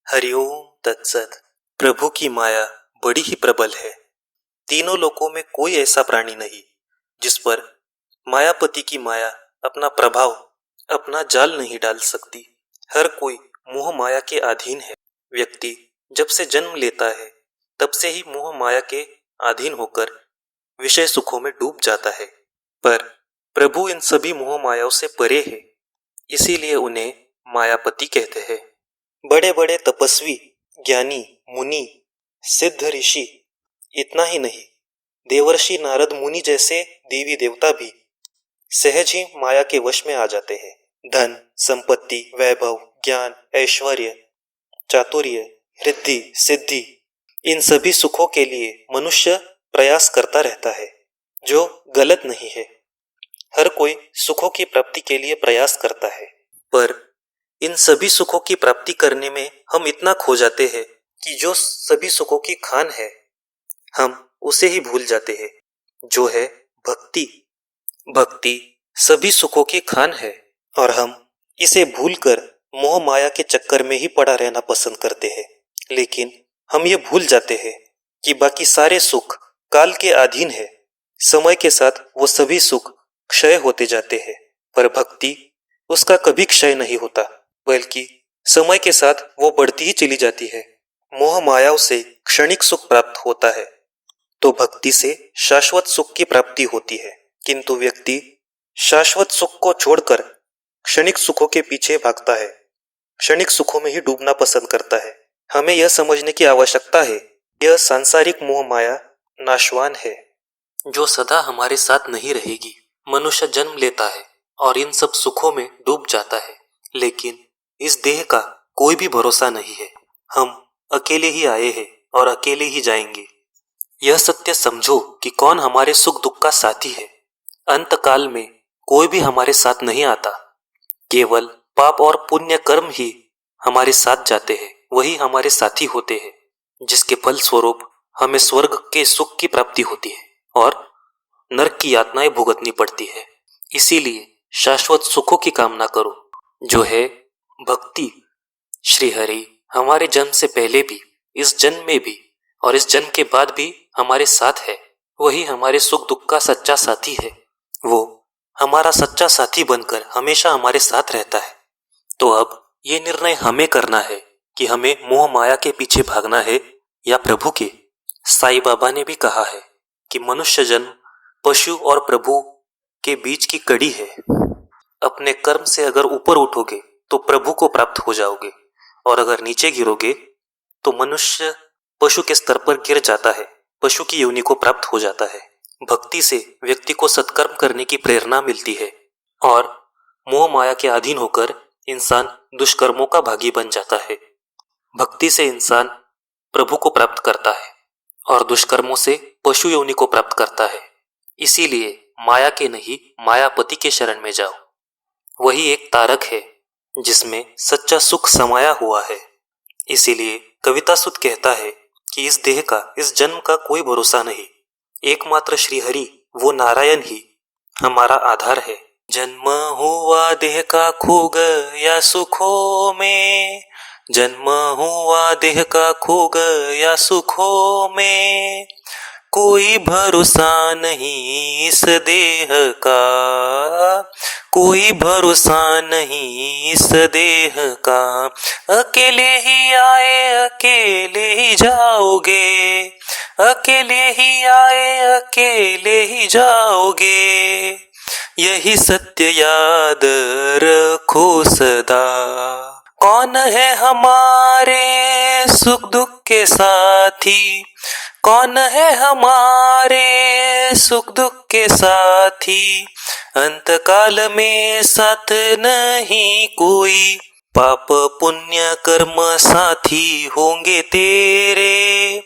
हरिओम तत्सत। प्रभु की माया बड़ी ही प्रबल है। तीनों लोकों में कोई ऐसा प्राणी नहीं जिस पर मायापति की माया अपना प्रभाव, अपना जाल नहीं डाल सकती। हर कोई मोह माया के अधीन है। व्यक्ति जब से जन्म लेता है तब से ही मोह माया के अधीन होकर विषय सुखों में डूब जाता है। पर प्रभु इन सभी मोह मायाओं से परे है, इसीलिए उन्हें मायापति कहते हैं। बड़े बड़े तपस्वी, ज्ञानी, मुनि, सिद्ध ऋषि, इतना ही नहीं, देवर्षि नारद मुनि जैसे देवी देवता भी सहज ही माया के वश में आ जाते हैं। धन, संपत्ति, वैभव, ज्ञान, ऐश्वर्य, चातुर्य, रिद्धि, सिद्धि, इन सभी सुखों के लिए मनुष्य प्रयास करता रहता है, जो गलत नहीं है। हर कोई सुखों की प्राप्ति के लिए प्रयास करता है, पर इन सभी सुखों की प्राप्ति करने में हम इतना खो जाते हैं कि जो सभी सुखों की खान है हम उसे ही भूल जाते हैं, जो है भक्ति। भक्ति सभी सुखों की खान है और हम इसे भूलकर मोह माया के चक्कर में ही पड़ा रहना पसंद करते हैं। लेकिन हम ये भूल जाते हैं कि बाकी सारे सुख काल के अधीन है। समय के साथ वो सभी सुख क्षय होते जाते हैं, पर भक्ति उसका कभी क्षय नहीं होता, बल्कि समय के साथ वो बढ़ती ही चली जाती है। मोह मायाओं से क्षणिक सुख प्राप्त होता है तो भक्ति से शाश्वत सुख की प्राप्ति होती है। किंतु व्यक्ति शाश्वत सुख को छोड़कर क्षणिक सुखों के पीछे भागता है, क्षणिक सुखों में ही डूबना पसंद करता है। हमें यह समझने की आवश्यकता है, यह सांसारिक मोह माया नाशवान है, जो सदा हमारे साथ नहीं रहेगी। मनुष्य जन्म लेता है और इन सब सुखों में डूब जाता है, लेकिन इस देह का कोई भी भरोसा नहीं है। हम अकेले ही आए हैं और अकेले ही जाएंगे। यह सत्य समझो कि कौन हमारे सुख दुख का साथी है। अंत काल में कोई भी हमारे साथ नहीं आता, केवल पाप और पुण्य कर्म ही हमारे साथ जाते हैं, वही हमारे साथी होते हैं, जिसके फल स्वरूप हमें स्वर्ग के सुख की प्राप्ति होती है और नरक की यातनाएं भुगतनी पड़ती है। इसीलिए शाश्वत सुखों की कामना करो, जो है भक्ति। श्री हरि हमारे जन्म से पहले भी, इस जन्म में भी और इस जन्म के बाद भी हमारे साथ है। वही हमारे सुख दुख का सच्चा साथी है। वो हमारा सच्चा साथी बनकर हमेशा हमारे साथ रहता है। तो अब ये निर्णय हमें करना है कि हमें मोह माया के पीछे भागना है या प्रभु के। साईं बाबा ने भी कहा है कि मनुष्य जन्म पशु और प्रभु के बीच की कड़ी है। अपने कर्म से अगर ऊपर उठोगे तो प्रभु को प्राप्त हो जाओगे, और अगर नीचे गिरोगे तो मनुष्य पशु के स्तर पर गिर जाता है, पशु की योनि को प्राप्त हो जाता है। भक्ति से व्यक्ति को सत्कर्म करने की प्रेरणा मिलती है और मोह माया के अधीन होकर इंसान दुष्कर्मों का भागी बन जाता है। भक्ति से इंसान प्रभु को प्राप्त करता है और दुष्कर्मों से पशु योनि को प्राप्त करता है। इसीलिए माया के नहीं, मायापति के शरण में जाओ। वही एक तारक है जिसमें सच्चा सुख समाया हुआ है। इसीलिए कविता सुत कहता है कि इस देह का, इस जन्म का कोई भरोसा नहीं। एकमात्र श्री हरि, वो नारायण ही हमारा आधार है। जन्म हुआ देह का खो गया सुखों में, जन्म हुआ देह का खो गया सुखों में, कोई भरोसा नहीं इस देह का, कोई भरोसा नहीं इस देह का। अकेले ही आए अकेले ही जाओगे, अकेले ही आए अकेले ही जाओगे, यही सत्य याद रखो सदा। कौन है हमारे सुख दुख के साथी, कौन है हमारे सुख दुख के साथी, अंतकाल में साथ नहीं कोई, पाप पुण्य कर्म साथी होंगे तेरे,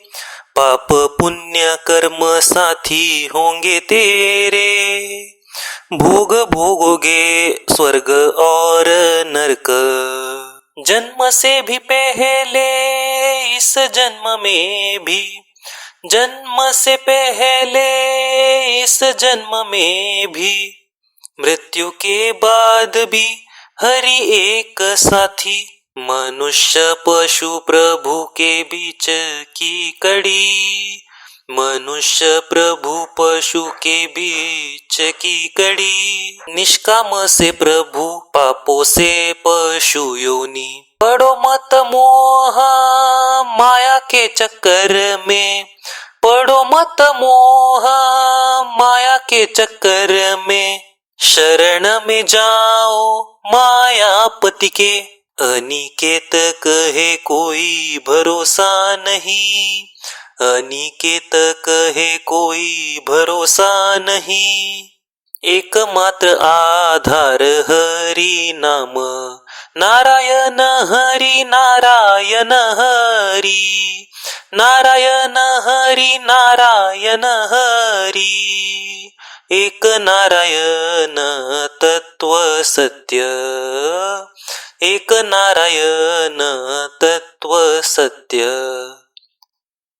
पाप पुण्य कर्म साथी होंगे तेरे, भोग भोगोगे स्वर्ग और नरक, जन्म से भी पहले इस जन्म में भी, जन्म से पहले इस जन्म में भी, मृत्यु के बाद भी हरि एक साथी, मनुष्य पशु प्रभु के बीच की कड़ी, मनुष्य प्रभु पशु के बीच की कड़ी, निष्काम से प्रभु पापों से पशु योनि, पड़ो मत मोह माया के चक्कर में, पड़ो मत मोह माया के चक्कर में, शरण में जाओ मायापति के, अनिकेत कहे कोई भरोसा नहीं, अनिकेत कहे कोई भरोसा नहीं, एकमात्र आधार हरि नाम, नारायण हरि नारायण हरि, नारायण हरि नारायण हरि, एक नारायण तत्व सत्य, एक नारायण तत्व सत्य।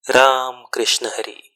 राम कृष्ण हरी।